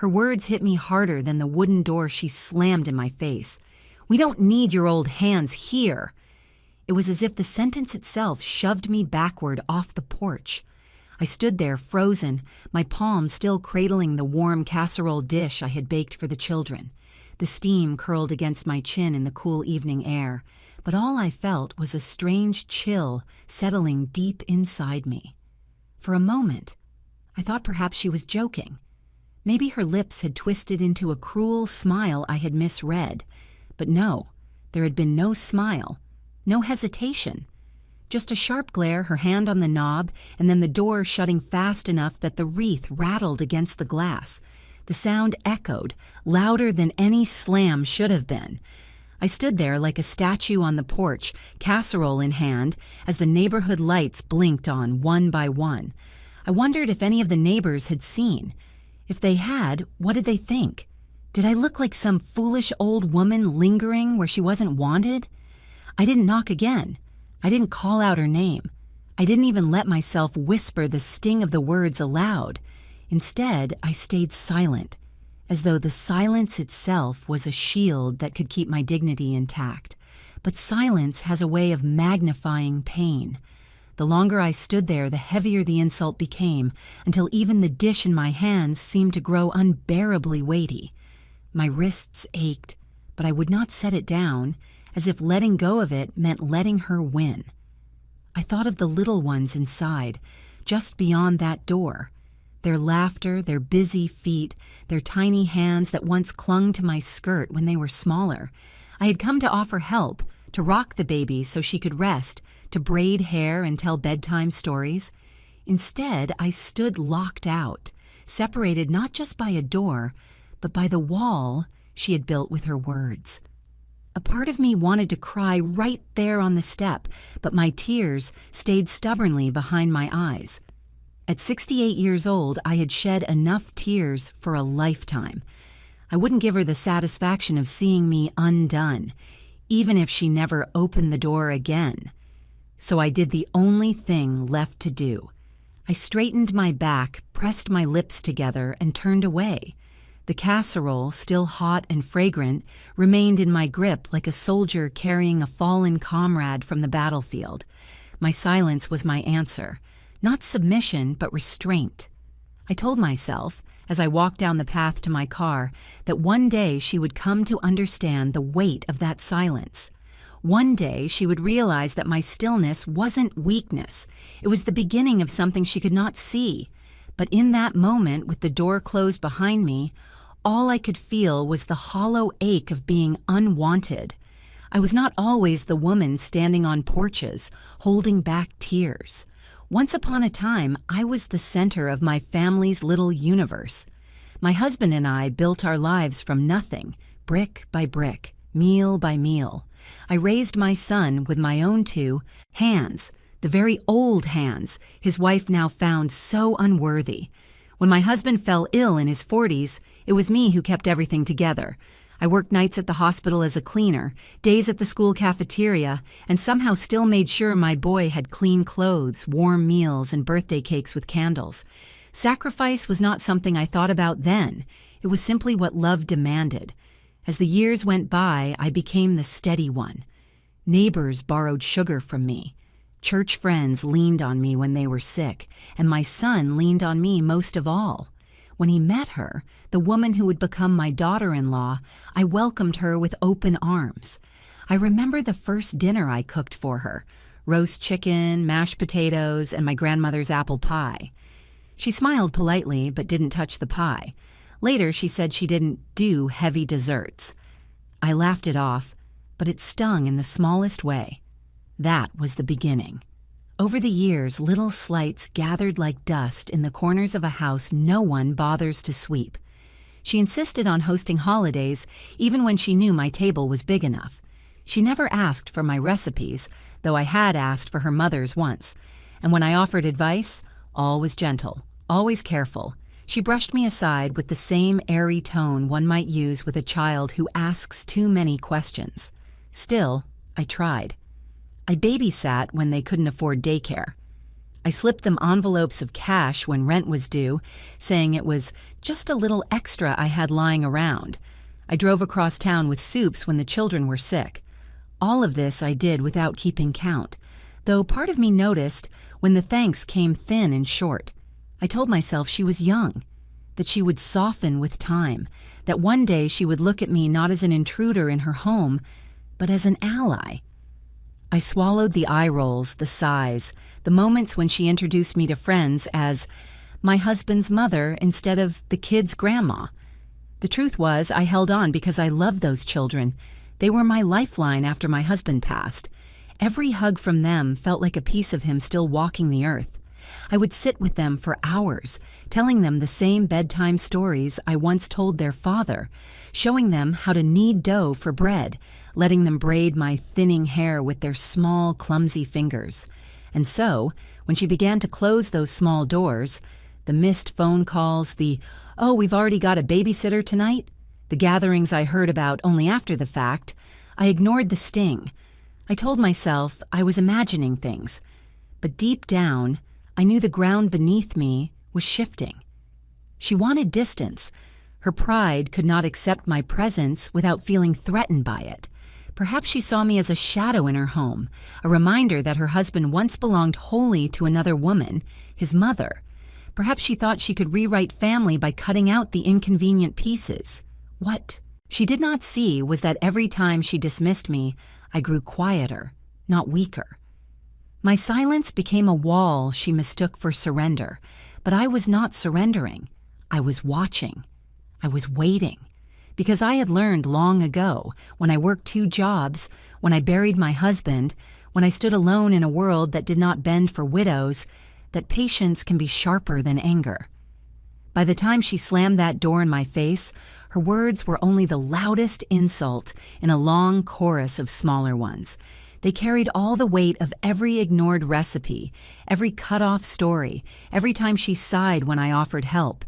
Her words hit me harder than the wooden door she slammed in my face. "We don't need your old hands here." It was as if the sentence itself shoved me backward off the porch. I stood there frozen, my palm still cradling the warm casserole dish I had baked for the children. The steam curled against my chin in the cool evening air, but all I felt was a strange chill settling deep inside me. For a moment, I thought perhaps she was joking. Maybe her lips had twisted into a cruel smile I had misread. But no, there had been no smile, no hesitation. Just a sharp glare, her hand on the knob, and then the door shutting fast enough that the wreath rattled against the glass. The sound echoed, louder than any slam should have been. I stood there like a statue on the porch, casserole in hand, as the neighborhood lights blinked on one by one. I wondered if any of the neighbors had seen. If they had, what did they think? Did I look like some foolish old woman lingering where she wasn't wanted? I didn't knock again. I didn't call out her name. I didn't even let myself whisper the sting of the words aloud. Instead, I stayed silent, as though the silence itself was a shield that could keep my dignity intact. But silence has a way of magnifying pain. The longer I stood there, the heavier the insult became, until even the dish in my hands seemed to grow unbearably weighty. My wrists ached, but I would not set it down, as if letting go of it meant letting her win. I thought of the little ones inside, just beyond that door. Their laughter, their busy feet, their tiny hands that once clung to my skirt when they were smaller. I had come to offer help, to rock the baby so she could rest, to braid hair and tell bedtime stories. Instead, I stood locked out, separated not just by a door, but by the wall she had built with her words. A part of me wanted to cry right there on the step, but my tears stayed stubbornly behind my eyes. At 68 years old, I had shed enough tears for a lifetime. I wouldn't give her the satisfaction of seeing me undone, even if she never opened the door again. So I did the only thing left to do. I straightened my back, pressed my lips together, and turned away. The casserole, still hot and fragrant, remained in my grip like a soldier carrying a fallen comrade from the battlefield. My silence was my answer, not submission, but restraint. I told myself, as I walked down the path to my car, that one day she would come to understand the weight of that silence. One day she would realize that my stillness wasn't weakness. It was the beginning of something she could not see. But in that moment, with the door closed behind me, all I could feel was the hollow ache of being unwanted. I was not always the woman standing on porches, holding back tears. Once upon a time, I was the center of my family's little universe. My husband and I built our lives from nothing, brick by brick, meal by meal. I raised my son with my own two hands, the very old hands his wife now found so unworthy. When my husband fell ill in his 40s, it was me who kept everything together. I worked nights at the hospital as a cleaner, days at the school cafeteria, and somehow still made sure my boy had clean clothes, warm meals, and birthday cakes with candles. Sacrifice was not something I thought about then. It was simply what love demanded. As the years went by, I became the steady one. Neighbors borrowed sugar from me. Church friends leaned on me when they were sick, and my son leaned on me most of all. When he met her, the woman who would become my daughter-in-law, I welcomed her with open arms. I remember the first dinner I cooked for her: roast chicken, mashed potatoes, and my grandmother's apple pie. She smiled politely but didn't touch the pie. Later, she said she didn't do heavy desserts. I laughed it off, but it stung in the smallest way. That was the beginning. Over the years, little slights gathered like dust in the corners of a house no one bothers to sweep. She insisted on hosting holidays even when she knew my table was big enough. She never asked for my recipes, though I had asked for her mother's once. And when I offered advice, all was gentle, always careful. She brushed me aside with the same airy tone one might use with a child who asks too many questions. Still, I tried. I babysat when they couldn't afford daycare. I slipped them envelopes of cash when rent was due, saying it was just a little extra I had lying around. I drove across town with soups when the children were sick. All of this I did without keeping count, though part of me noticed when the thanks came thin and short. I told myself she was young, that she would soften with time, that one day she would look at me not as an intruder in her home, but as an ally. I swallowed the eye rolls, the sighs, the moments when she introduced me to friends as my husband's mother instead of the kids' grandma. The truth was, I held on because I loved those children. They were my lifeline after my husband passed. Every hug from them felt like a piece of him still walking the earth. I would sit with them for hours, telling them the same bedtime stories I once told their father, showing them how to knead dough for bread, letting them braid my thinning hair with their small, clumsy fingers. And so, when she began to close those small doors, the missed phone calls, "Oh, we've already got a babysitter tonight," the gatherings I heard about only after the fact, I ignored the sting. I told myself I was imagining things, but deep down, I knew the ground beneath me was shifting. She wanted distance. Her pride could not accept my presence without feeling threatened by it. Perhaps she saw me as a shadow in her home, a reminder that her husband once belonged wholly to another woman, his mother. Perhaps she thought she could rewrite family by cutting out the inconvenient pieces. What she did not see was that every time she dismissed me, I grew quieter, not weaker. My silence became a wall she mistook for surrender, but I was not surrendering. I was watching. I was waiting. Because I had learned long ago, when I worked 2 jobs, when I buried my husband, when I stood alone in a world that did not bend for widows, that patience can be sharper than anger. By the time she slammed that door in my face, her words were only the loudest insult in a long chorus of smaller ones. They carried all the weight of every ignored recipe, every cut-off story, every time she sighed when I offered help.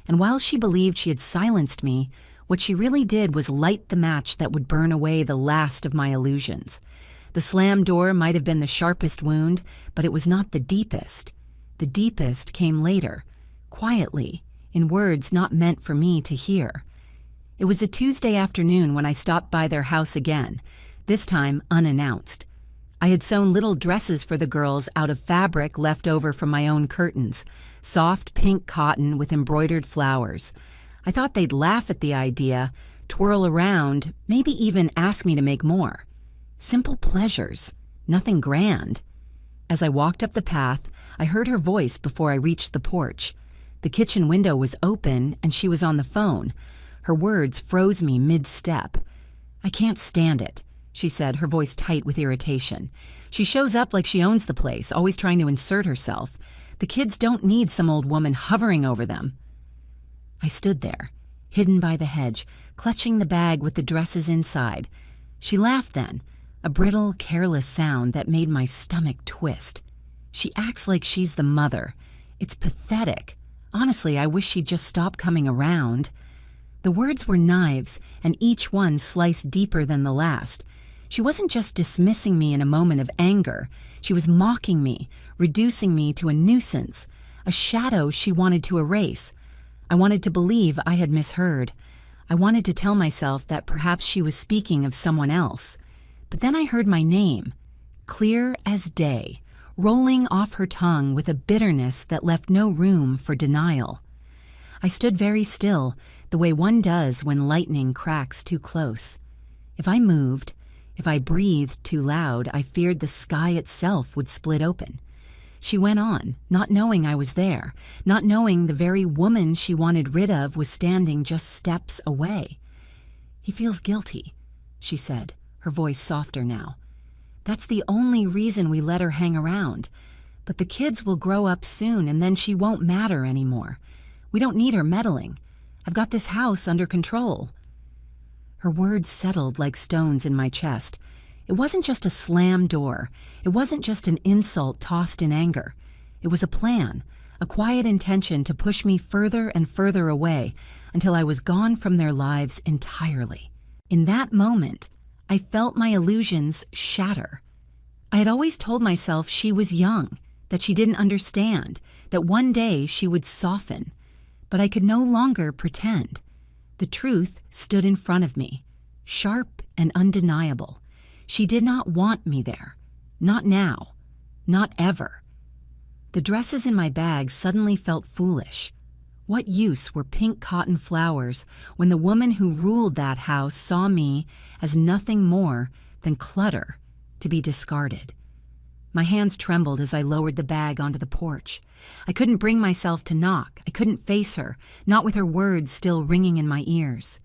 And while she believed she had silenced me, what she really did was light the match that would burn away the last of my illusions. The slammed door might have been the sharpest wound, but it was not the deepest. The deepest came later, quietly, in words not meant for me to hear. It was a Tuesday afternoon when I stopped by their house again, this time unannounced. I had sewn little dresses for the girls out of fabric left over from my own curtains, soft pink cotton with embroidered flowers. I thought they'd laugh at the idea, twirl around, maybe even ask me to make more. Simple pleasures, nothing grand. As I walked up the path, I heard her voice before I reached the porch. The kitchen window was open and she was on the phone. Her words froze me mid-step. "I can't stand it," she said, her voice tight with irritation. "She shows up like she owns the place, always trying to insert herself. The kids don't need some old woman hovering over them." I stood there, hidden by the hedge, clutching the bag with the dresses inside. She laughed then, a brittle, careless sound that made my stomach twist. She acts like she's the mother. It's pathetic. Honestly, I wish she'd just stop coming around. The words were knives, and each one sliced deeper than the last. She wasn't just dismissing me in a moment of anger. She was mocking me, reducing me to a nuisance, a shadow she wanted to erase. I wanted to believe I had misheard. I wanted to tell myself that perhaps she was speaking of someone else. But then I heard my name, clear as day, rolling off her tongue with a bitterness that left no room for denial. I stood very still, the way one does when lightning cracks too close. If I moved, if I breathed too loud, I feared the sky itself would split open. She went on, not knowing I was there, not knowing the very woman she wanted rid of was standing just steps away. "He feels guilty," she said, her voice softer now. "That's the only reason we let her hang around. But the kids will grow up soon and then she won't matter anymore. We don't need her meddling. I've got this house under control." Her words settled like stones in my chest. It wasn't just a slam door. It wasn't just an insult tossed in anger. It was a plan, a quiet intention to push me further and further away until I was gone from their lives entirely. In that moment, I felt my illusions shatter. I had always told myself she was young, that she didn't understand, that one day she would soften. But I could no longer pretend. The truth stood in front of me, sharp and undeniable. She did not want me there. Not now. Not ever. The dresses in my bag suddenly felt foolish. What use were pink cotton flowers when the woman who ruled that house saw me as nothing more than clutter to be discarded? My hands trembled as I lowered the bag onto the porch. I couldn't bring myself to knock. I couldn't face her, not with her words still ringing in my ears.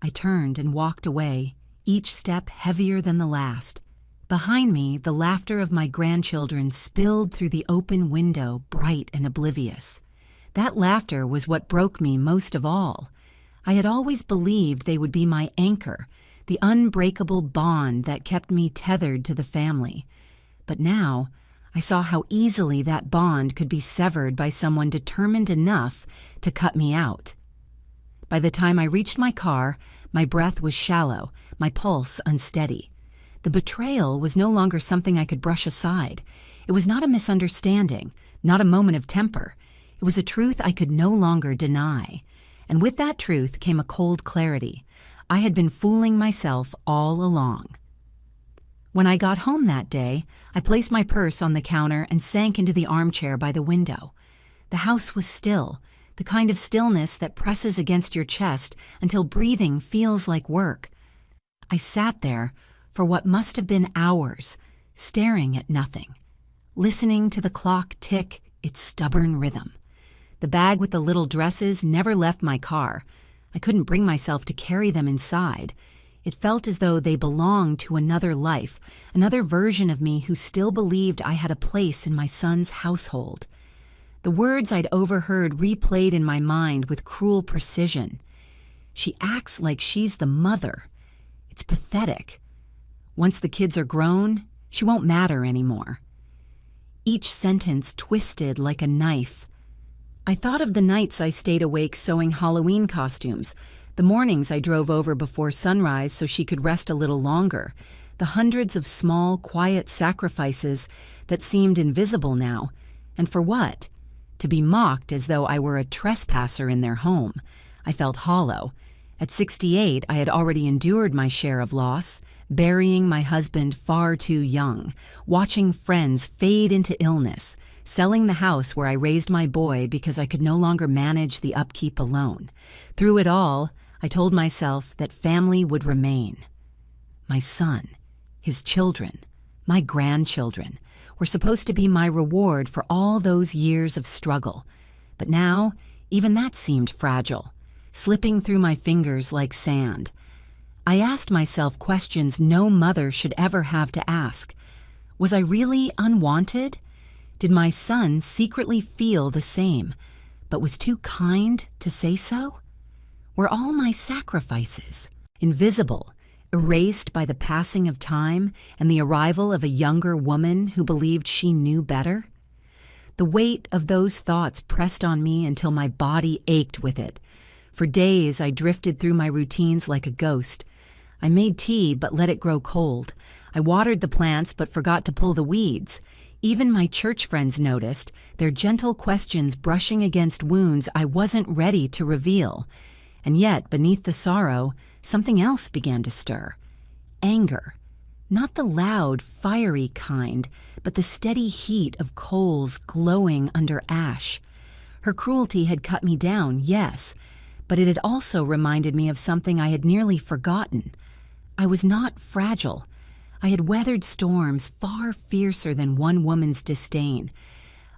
I turned and walked away, each step heavier than the last. Behind me, the laughter of my grandchildren spilled through the open window, bright and oblivious. That laughter was what broke me most of all. I had always believed they would be my anchor, the unbreakable bond that kept me tethered to the family. But now, I saw how easily that bond could be severed by someone determined enough to cut me out. By the time I reached my car, my breath was shallow, my pulse unsteady. The betrayal was no longer something I could brush aside. It was not a misunderstanding, not a moment of temper. It was a truth I could no longer deny. And with that truth came a cold clarity. I had been fooling myself all along. When I got home that day, I placed my purse on the counter and sank into the armchair by the window. The house was still, the kind of stillness that presses against your chest until breathing feels like work. I sat there for what must have been hours, staring at nothing, listening to the clock tick its stubborn rhythm. The bag with the little dresses never left my car. I couldn't bring myself to carry them inside. It felt as though they belonged to another life, another version of me who still believed I had a place in my son's household. The words I'd overheard replayed in my mind with cruel precision. She acts like she's the mother. It's pathetic. Once the kids are grown, she won't matter anymore. Each sentence twisted like a knife. I thought of the nights I stayed awake sewing Halloween costumes, the mornings I drove over before sunrise so she could rest a little longer, the hundreds of small, quiet sacrifices that seemed invisible now. And for what? To be mocked as though I were a trespasser in their home. I felt hollow. At 68, I had already endured my share of loss, burying my husband far too young, watching friends fade into illness, selling the house where I raised my boy because I could no longer manage the upkeep alone. Through it all, I told myself that family would remain. My son, his children, my grandchildren were supposed to be my reward for all those years of struggle. But now, even that seemed fragile, slipping through my fingers like sand. I asked myself questions no mother should ever have to ask. Was I really unwanted? Did my son secretly feel the same, but was too kind to say so? Were all my sacrifices invisible, erased by the passing of time and the arrival of a younger woman who believed she knew better? The weight of those thoughts pressed on me until my body ached with it. For days I drifted through my routines like a ghost. I made tea but let it grow cold. I watered the plants but forgot to pull the weeds. Even my church friends noticed, their gentle questions brushing against wounds I wasn't ready to reveal. And yet, beneath the sorrow, something else began to stir. Anger. Not the loud, fiery kind, but the steady heat of coals glowing under ash. Her cruelty had cut me down, yes, but it had also reminded me of something I had nearly forgotten. I was not fragile. I had weathered storms far fiercer than one woman's disdain.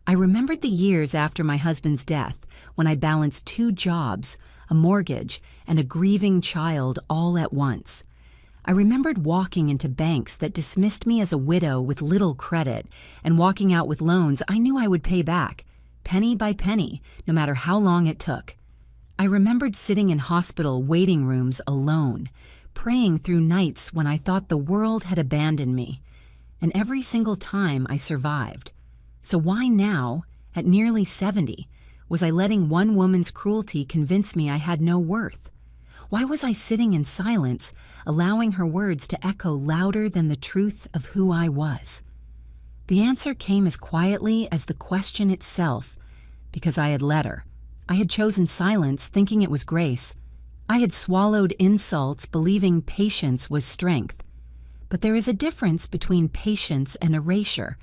I remembered the years after my husband's death, when I balanced 2 jobs, a mortgage, and a grieving child all at once. I remembered walking into banks that dismissed me as a widow with little credit and walking out with loans I knew I would pay back, penny by penny, no matter how long it took. I remembered sitting in hospital waiting rooms alone, praying through nights when I thought the world had abandoned me. And every single time I survived. So why now, at nearly 70, was I letting one woman's cruelty convince me I had no worth? Why was I sitting in silence, allowing her words to echo louder than the truth of who I was? The answer came as quietly as the question itself, because I had let her. I had chosen silence, thinking it was grace. I had swallowed insults, believing patience was strength. But there is a difference between patience and erasure,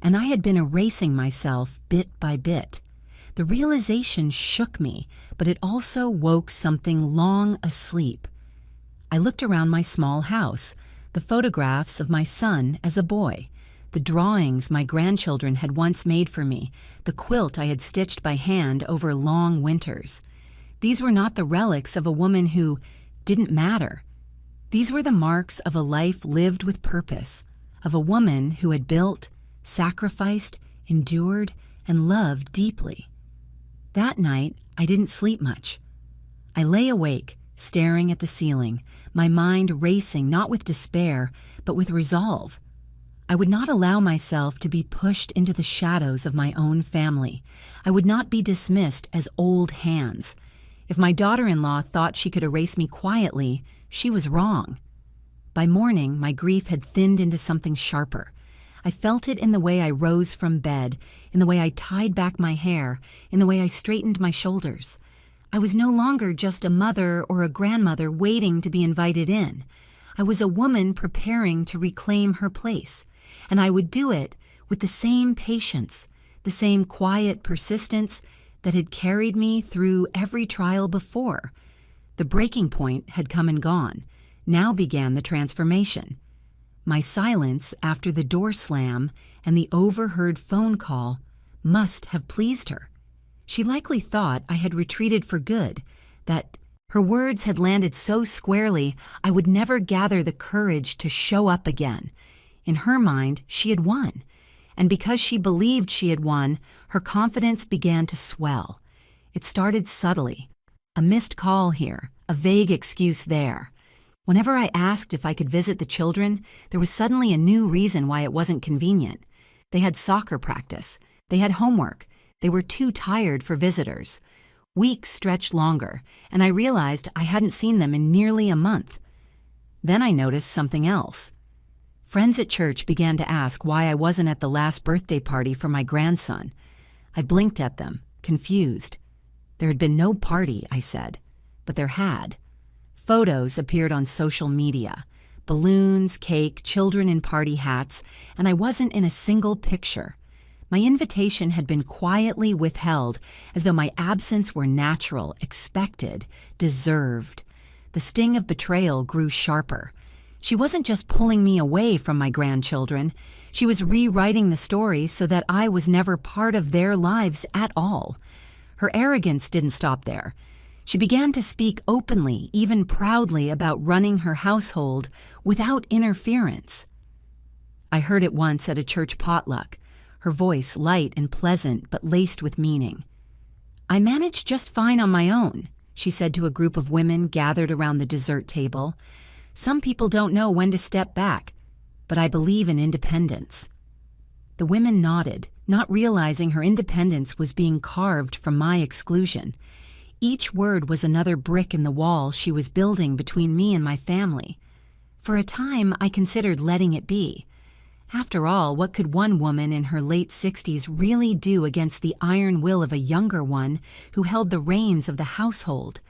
and I had been erasing myself bit by bit. The realization shook me, but it also woke something long asleep. I looked around my small house, the photographs of my son as a boy, the drawings my grandchildren had once made for me, the quilt I had stitched by hand over long winters. These were not the relics of a woman who didn't matter. These were the marks of a life lived with purpose, of a woman who had built, sacrificed, endured, and loved deeply. That night, I didn't sleep much. I lay awake, staring at the ceiling, my mind racing not with despair, but with resolve. I would not allow myself to be pushed into the shadows of my own family. I would not be dismissed as old hands. If my daughter-in-law thought she could erase me quietly, she was wrong. By morning, my grief had thinned into something sharper. I felt it in the way I rose from bed, in the way I tied back my hair, in the way I straightened my shoulders. I was no longer just a mother or a grandmother waiting to be invited in. I was a woman preparing to reclaim her place, and I would do it with the same patience, the same quiet persistence that had carried me through every trial before. The breaking point had come and gone. Now began the transformation. My silence after the door slam and the overheard phone call must have pleased her. She likely thought I had retreated for good, that her words had landed so squarely I would never gather the courage to show up again. In her mind, she had won. And because she believed she had won, her confidence began to swell. It started subtly. A missed call here, a vague excuse there. Whenever I asked if I could visit the children, there was suddenly a new reason why it wasn't convenient. They had soccer practice. They had homework. They were too tired for visitors. Weeks stretched longer, and I realized I hadn't seen them in nearly a month. Then I noticed something else. Friends at church began to ask why I wasn't at the last birthday party for my grandson. I blinked at them, confused. There had been no party, I said, but there had. Photos appeared on social media. Balloons, cake, children in party hats, and I wasn't in a single picture. My invitation had been quietly withheld, as though my absence were natural, expected, deserved. The sting of betrayal grew sharper. She wasn't just pulling me away from my grandchildren. She was rewriting the story so that I was never part of their lives at all. Her arrogance didn't stop there. She began to speak openly, even proudly, about running her household without interference. I heard it once at a church potluck, her voice light and pleasant but laced with meaning. "I managed just fine on my own," she said to a group of women gathered around the dessert table. "Some people don't know when to step back, but I believe in independence." The women nodded, not realizing her independence was being carved from my exclusion. Each word was another brick in the wall she was building between me and my family. For a time, I considered letting it be. After all, what could one woman in her late 60s really do against the iron will of a younger one who held the reins of the household?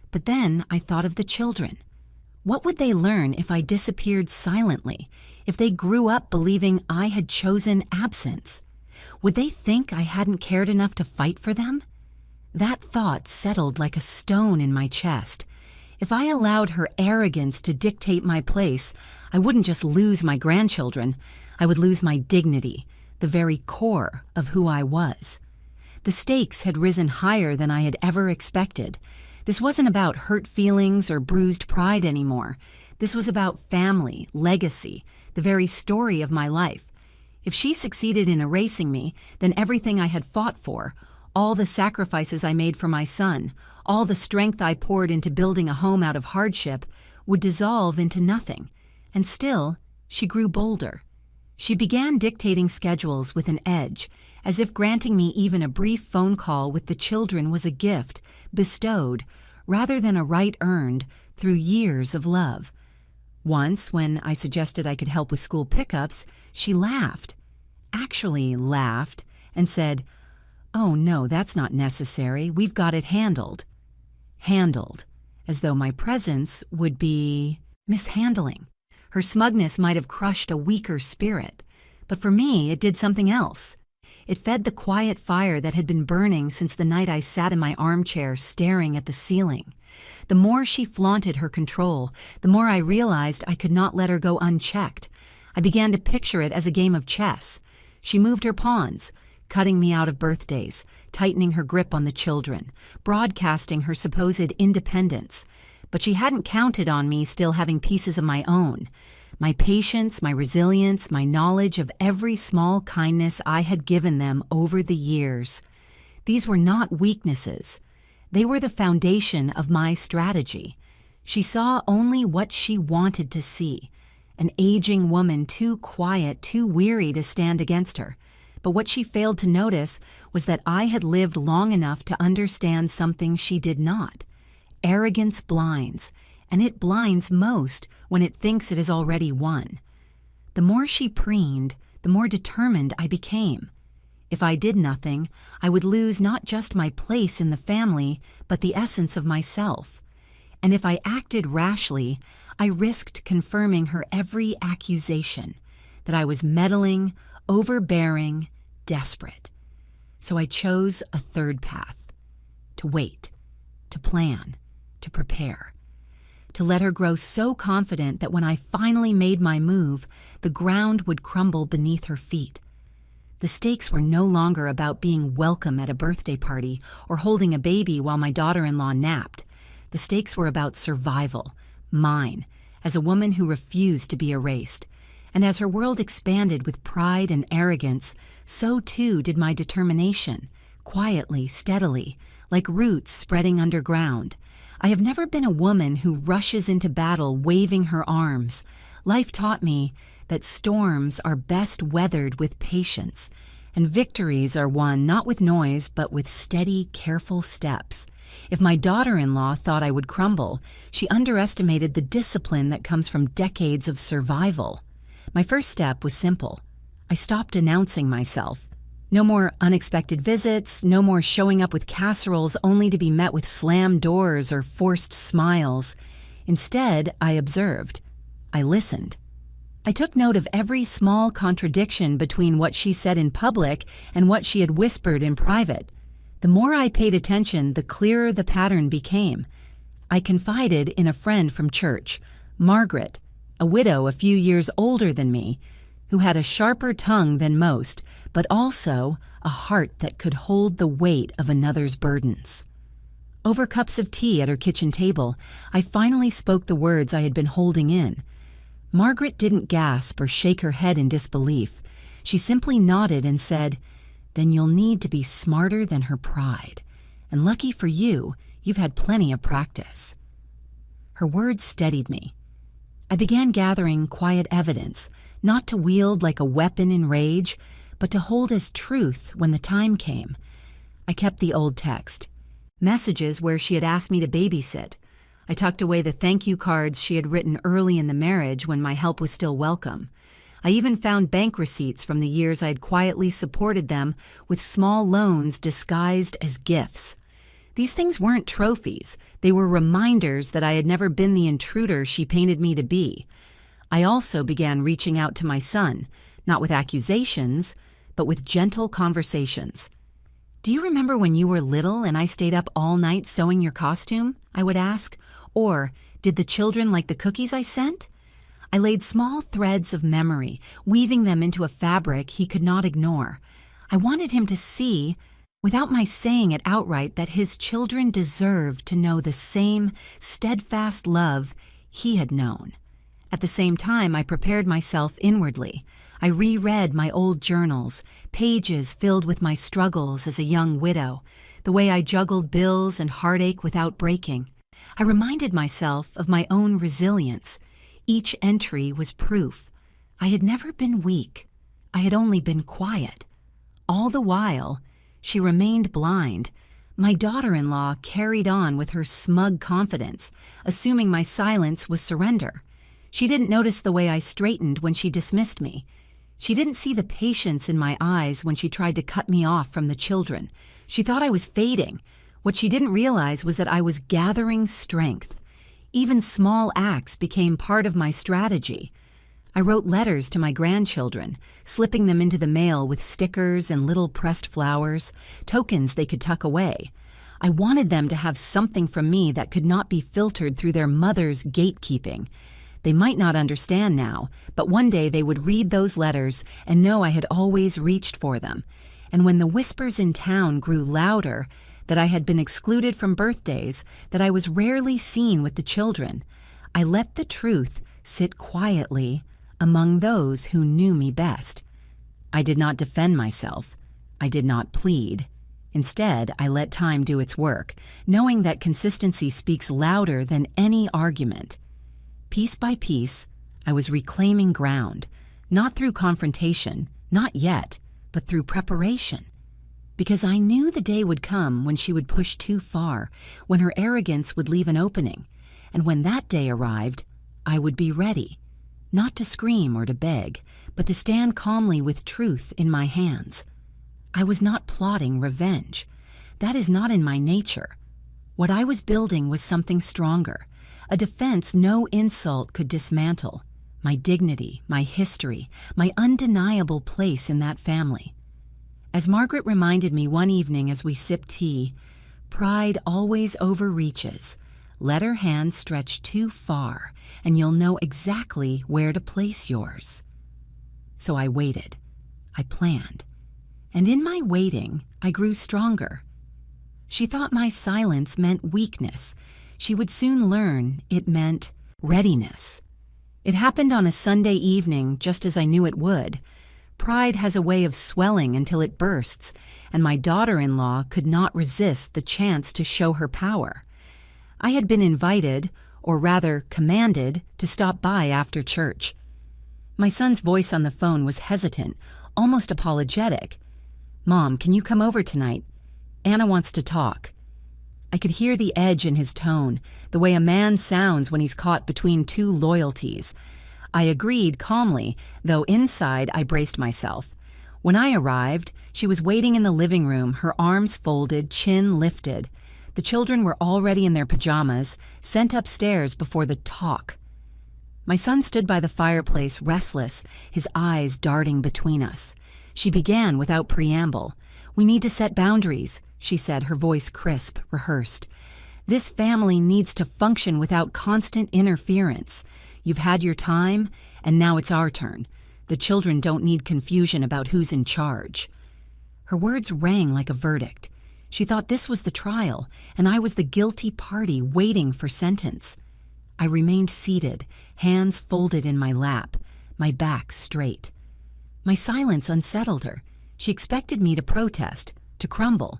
But then I thought of the children. What would they learn if I disappeared silently, if they grew up believing I had chosen absence? Would they think I hadn't cared enough to fight for them? That thought settled like a stone in my chest. If I allowed her arrogance to dictate my place, I wouldn't just lose my grandchildren, I would lose my dignity, the very core of who I was. The stakes had risen higher than I had ever expected. This wasn't about hurt feelings or bruised pride anymore. This was about family, legacy, the very story of my life. If she succeeded in erasing me, then everything I had fought for, all the sacrifices I made for my son, all the strength I poured into building a home out of hardship, would dissolve into nothing. And still, she grew bolder. She began dictating schedules with an edge, as if granting me even a brief phone call with the children was a gift, bestowed, rather than a right earned through years of love. Once, when I suggested I could help with school pickups, she laughed. actually laughed and said, "Oh no, that's not necessary. We've got it handled." Handled, as though my presence would be mishandling. Her smugness might have crushed a weaker spirit, but for me it did something else. It fed the quiet fire that had been burning since the night I sat in my armchair staring at the ceiling. The more she flaunted her control, the more I realized I could not let her go unchecked. I began to picture it as a game of chess. She moved her pawns, cutting me out of birthdays, tightening her grip on the children, broadcasting her supposed independence. But she hadn't counted on me still having pieces of my own. My patience, my resilience, my knowledge of every small kindness I had given them over the years. These were not weaknesses. They were the foundation of my strategy. She saw only what she wanted to see, an aging woman too quiet, too weary to stand against her. But what she failed to notice was that I had lived long enough to understand something she did not. Arrogance blinds, and it blinds most when it thinks it has already won. The more she preened, the more determined I became. If I did nothing, I would lose not just my place in the family, but the essence of myself. And if I acted rashly, I risked confirming her every accusation, that I was meddling, overbearing, desperate. So I chose a third path: to wait, to plan, to prepare, to let her grow so confident that when I finally made my move, the ground would crumble beneath her feet. The stakes were no longer about being welcome at a birthday party or holding a baby while my daughter-in-law napped. The stakes were about survival, mine, as a woman who refused to be erased. And as her world expanded with pride and arrogance, so too did my determination, quietly, steadily, like roots spreading underground. I have never been a woman who rushes into battle waving her arms. Life taught me that storms are best weathered with patience, and victories are won not with noise but with steady, careful steps. If my daughter-in-law thought I would crumble, she underestimated the discipline that comes from decades of survival. My first step was simple. I stopped announcing myself. No more unexpected visits, no more showing up with casseroles only to be met with slammed doors or forced smiles. Instead, I observed. I listened. I took note of every small contradiction between what she said in public and what she had whispered in private. The more I paid attention, the clearer the pattern became. I confided in a friend from church, Margaret, a widow a few years older than me, who had a sharper tongue than most, but also a heart that could hold the weight of another's burdens. Over cups of tea at her kitchen table, I finally spoke the words I had been holding in. Margaret didn't gasp or shake her head in disbelief. She simply nodded and said, "Then you'll need to be smarter than her pride. And lucky for you, you've had plenty of practice." Her words steadied me. I began gathering quiet evidence, not to wield like a weapon in rage, but to hold as truth when the time came. I kept the old text, messages where she had asked me to babysit. I tucked away the thank you cards she had written early in the marriage when my help was still welcome. I even found bank receipts from the years I had quietly supported them with small loans disguised as gifts. These things weren't trophies. They were reminders that I had never been the intruder she painted me to be. I also began reaching out to my son, not with accusations, but with gentle conversations. "Do you remember when you were little and I stayed up all night sewing your costume?" I would ask. Or, "Did the children like the cookies I sent?" I laid small threads of memory, weaving them into a fabric he could not ignore. I wanted him to see, without my saying it outright, that his children deserved to know the same steadfast love he had known. At the same time, I prepared myself inwardly. I reread my old journals, pages filled with my struggles as a young widow, the way I juggled bills and heartache without breaking. I reminded myself of my own resilience. Each entry was proof. I had never been weak. I had only been quiet. All the while, she remained blind. My daughter-in-law carried on with her smug confidence, assuming my silence was surrender. She didn't notice the way I straightened when she dismissed me. She didn't see the patience in my eyes when she tried to cut me off from the children. She thought I was fading. What she didn't realize was that I was gathering strength. Even small acts became part of my strategy. I wrote letters to my grandchildren, slipping them into the mail with stickers and little pressed flowers, tokens they could tuck away. I wanted them to have something from me that could not be filtered through their mother's gatekeeping. They might not understand now, but one day they would read those letters and know I had always reached for them. And when the whispers in town grew louder, that I had been excluded from birthdays, that I was rarely seen with the children, I let the truth sit quietly among those who knew me best. I did not defend myself. I did not plead. Instead, I let time do its work, knowing that consistency speaks louder than any argument. Piece by piece, I was reclaiming ground, not through confrontation, not yet, but through preparation. Because I knew the day would come when she would push too far, when her arrogance would leave an opening, and when that day arrived, I would be ready. Not to scream or to beg, but to stand calmly with truth in my hands. I was not plotting revenge. That is not in my nature. What I was building was something stronger, a defense no insult could dismantle, my dignity, my history, my undeniable place in that family. As Margaret reminded me one evening as we sipped tea, pride always overreaches. Let her hand stretch too far, and you'll know exactly where to place yours. So I waited. I planned. And in my waiting, I grew stronger. She thought my silence meant weakness. She would soon learn it meant readiness. It happened on a Sunday evening, just as I knew it would. Pride has a way of swelling until it bursts, and my daughter-in-law could not resist the chance to show her power. I had been invited, or rather commanded, to stop by after church. My son's voice on the phone was hesitant, almost apologetic. "Mom, can you come over tonight? Anna wants to talk." I could hear the edge in his tone, the way a man sounds when he's caught between two loyalties. I agreed calmly, though inside I braced myself. When I arrived, she was waiting in the living room, her arms folded, chin lifted. The children were already in their pajamas, sent upstairs before the talk. My son stood by the fireplace, restless, his eyes darting between us. She began without preamble. "We need to set boundaries," she said, her voice crisp, rehearsed. "This family needs to function without constant interference. You've had your time, and now it's our turn. The children don't need confusion about who's in charge." Her words rang like a verdict. She thought this was the trial, and I was the guilty party waiting for sentence. I remained seated, hands folded in my lap, my back straight. My silence unsettled her. She expected me to protest, to crumble.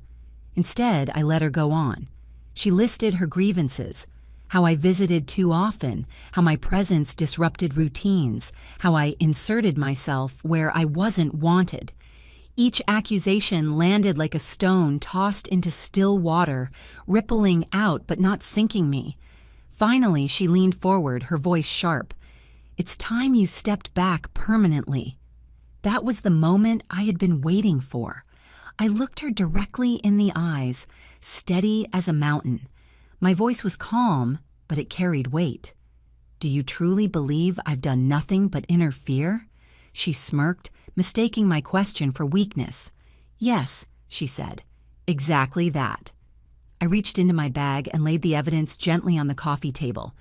Instead, I let her go on. She listed her grievances, how I visited too often, how my presence disrupted routines, how I inserted myself where I wasn't wanted. Each accusation landed like a stone tossed into still water, rippling out but not sinking me. Finally, she leaned forward, her voice sharp. "It's time you stepped back permanently." That was the moment I had been waiting for. I looked her directly in the eyes, steady as a mountain. My voice was calm, but it carried weight. "Do you truly believe I've done nothing but interfere?" She smirked, mistaking my question for weakness. "Yes," she said, "exactly that." I reached into my bag and laid the evidence gently on the coffee table.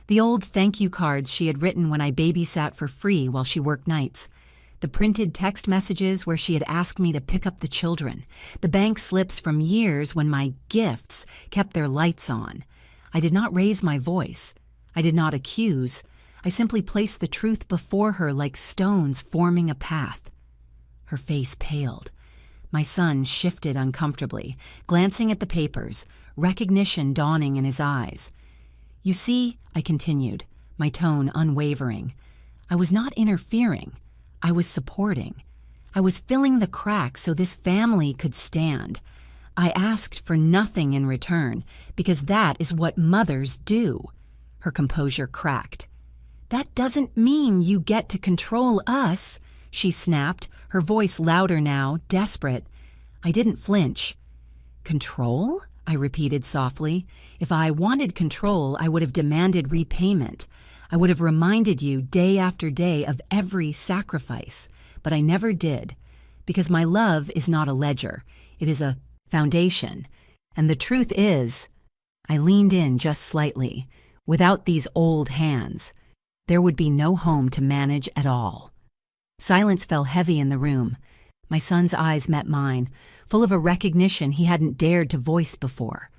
The old thank you cards she had written when I babysat for free while she worked nights. The printed text messages where she had asked me to pick up the children. The bank slips from years when my gifts kept their lights on. I did not raise my voice. I did not accuse. I simply placed the truth before her like stones forming a path. Her face paled. My son shifted uncomfortably, glancing at the papers, recognition dawning in his eyes. "You see," I continued, my tone unwavering, "I was not interfering. I was supporting. I was filling the cracks so this family could stand. I asked for nothing in return, because that is what mothers do." Her composure cracked. "That doesn't mean you get to control us," she snapped, her voice louder now, desperate. I didn't flinch. Control? I repeated softly. If I wanted control, I would have demanded repayment. I would have reminded you day after day of every sacrifice. But I never did, because my love is not a ledger. It is a foundation. And the truth is, I leaned in just slightly. Without these old hands, there would be no home to manage at all. Silence fell heavy in the room. My son's eyes met mine, full of a recognition he hadn't dared to voice before.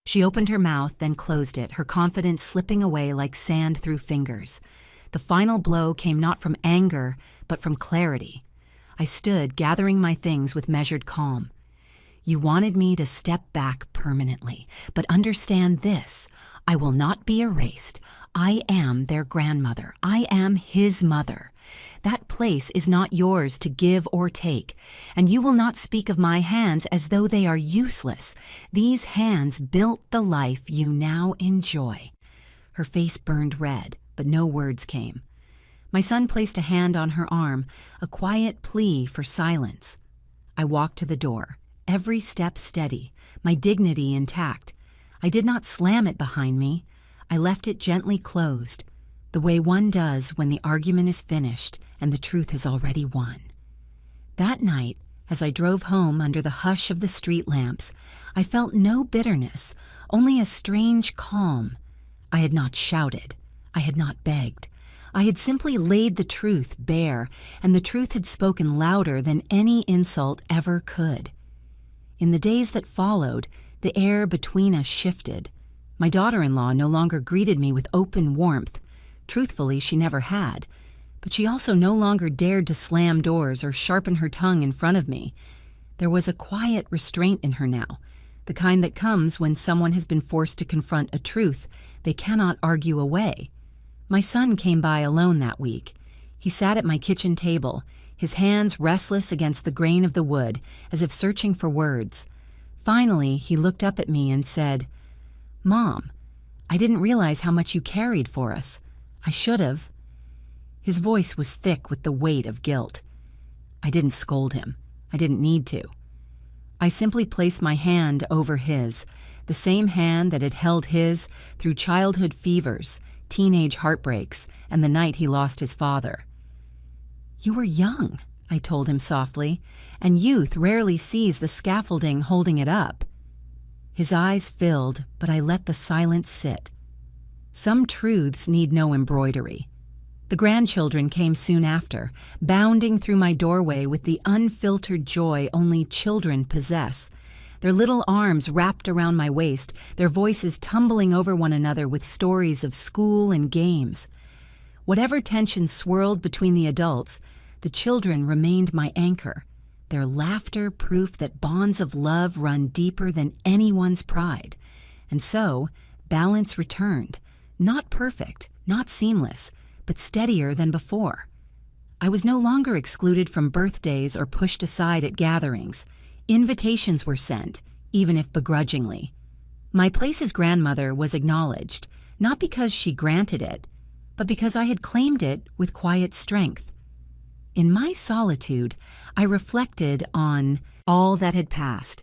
She opened her mouth, then closed it, her confidence slipping away like sand through fingers. The final blow came not from anger, but from clarity. I stood, gathering my things with measured calm. You wanted me to step back permanently, but understand this. I will not be erased. I am their grandmother. I am his mother. That place is not yours to give or take, and you will not speak of my hands as though they are useless. These hands built the life you now enjoy. Her face burned red, but no words came. My son placed a hand on her arm, a quiet plea for silence. I walked to the door, every step steady, my dignity intact. I did not slam it behind me. I left it gently closed, the way one does when the argument is finished and the truth has already won. That night, as I drove home under the hush of the street lamps, I felt no bitterness, only a strange calm. I had not shouted. I had not begged. I had simply laid the truth bare, and the truth had spoken louder than any insult ever could. In the days that followed, the air between us shifted. My daughter-in-law no longer greeted me with open warmth. Truthfully, she never had. But she also no longer dared to slam doors or sharpen her tongue in front of me. There was a quiet restraint in her now, the kind that comes when someone has been forced to confront a truth they cannot argue away. My son came by alone that week. He sat at my kitchen table, his hands restless against the grain of the wood, as if searching for words. Finally, he looked up at me and said, "Mom, I didn't realize how much you carried for us. I should have." His voice was thick with the weight of guilt. I didn't scold him. I didn't need to. I simply placed my hand over his, the same hand that had held his through childhood fevers, teenage heartbreaks, and the night he lost his father. "You were young," I told him softly, "and youth rarely sees the scaffolding holding it up." His eyes filled, but I let the silence sit. Some truths need no embroidery. The grandchildren came soon after, bounding through my doorway with the unfiltered joy only children possess. Their little arms wrapped around my waist, their voices tumbling over one another with stories of school and games. Whatever tension swirled between the adults, the children remained my anchor, their laughter proof that bonds of love run deeper than anyone's pride. And so, balance returned, not perfect, not seamless, but steadier than before. I was no longer excluded from birthdays or pushed aside at gatherings. Invitations were sent, even if begrudgingly. My place as grandmother was acknowledged, not because she granted it, but because I had claimed it with quiet strength. In my solitude, I reflected on all that had passed.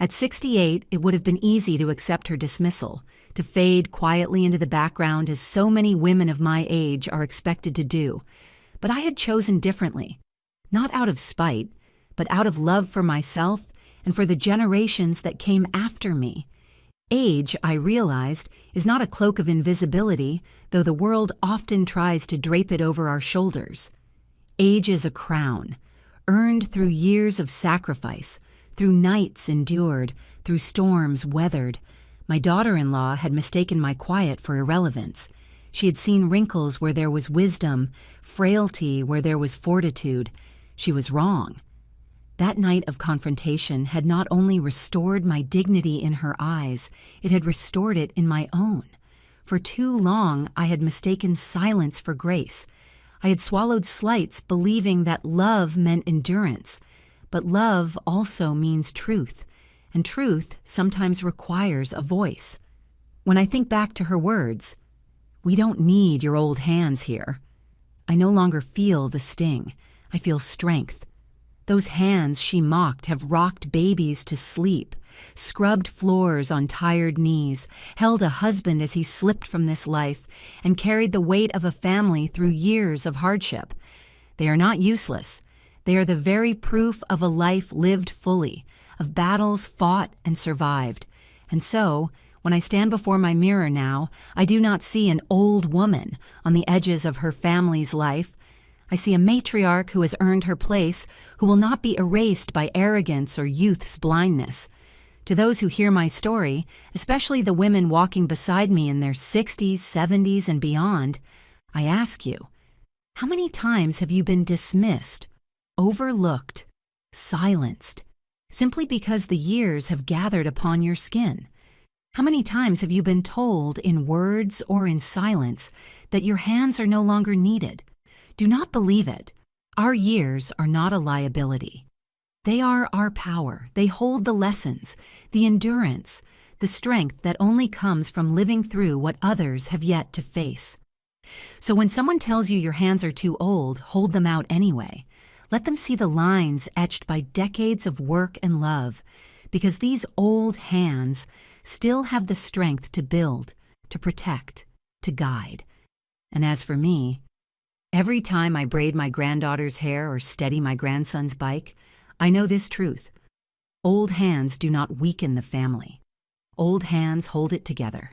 At 68, it would have been easy to accept her dismissal, to fade quietly into the background as so many women of my age are expected to do. But I had chosen differently, not out of spite, but out of love for myself and for the generations that came after me. Age, I realized, is not a cloak of invisibility, though the world often tries to drape it over our shoulders. Age is a crown, earned through years of sacrifice, through nights endured, through storms weathered. My daughter-in-law had mistaken my quiet for irrelevance. She had seen wrinkles where there was wisdom, frailty where there was fortitude. She was wrong. That night of confrontation had not only restored my dignity in her eyes, it had restored it in my own. For too long, I had mistaken silence for grace. I had swallowed slights, believing that love meant endurance. But love also means truth, and truth sometimes requires a voice. When I think back to her words, "We don't need your old hands here," I no longer feel the sting. I feel strength. Those hands she mocked have rocked babies to sleep, scrubbed floors on tired knees, held a husband as he slipped from this life, and carried the weight of a family through years of hardship. They are not useless. They are the very proof of a life lived fully, of battles fought and survived. And so, when I stand before my mirror now, I do not see an old woman on the edges of her family's life. I see a matriarch who has earned her place, who will not be erased by arrogance or youth's blindness. To those who hear my story, especially the women walking beside me in their 60s, 70s, and beyond, I ask you, how many times have you been dismissed, overlooked, silenced, simply because the years have gathered upon your skin? How many times have you been told in words or in silence that your hands are no longer needed? Do not believe it. Our years are not a liability. They are our power. They hold the lessons, the endurance, the strength that only comes from living through what others have yet to face. So when someone tells you your hands are too old, hold them out anyway. Let them see the lines etched by decades of work and love, because these old hands still have the strength to build, to protect, to guide. And as for me, every time I braid my granddaughter's hair or steady my grandson's bike, I know this truth. Old hands do not weaken the family. Old hands hold it together.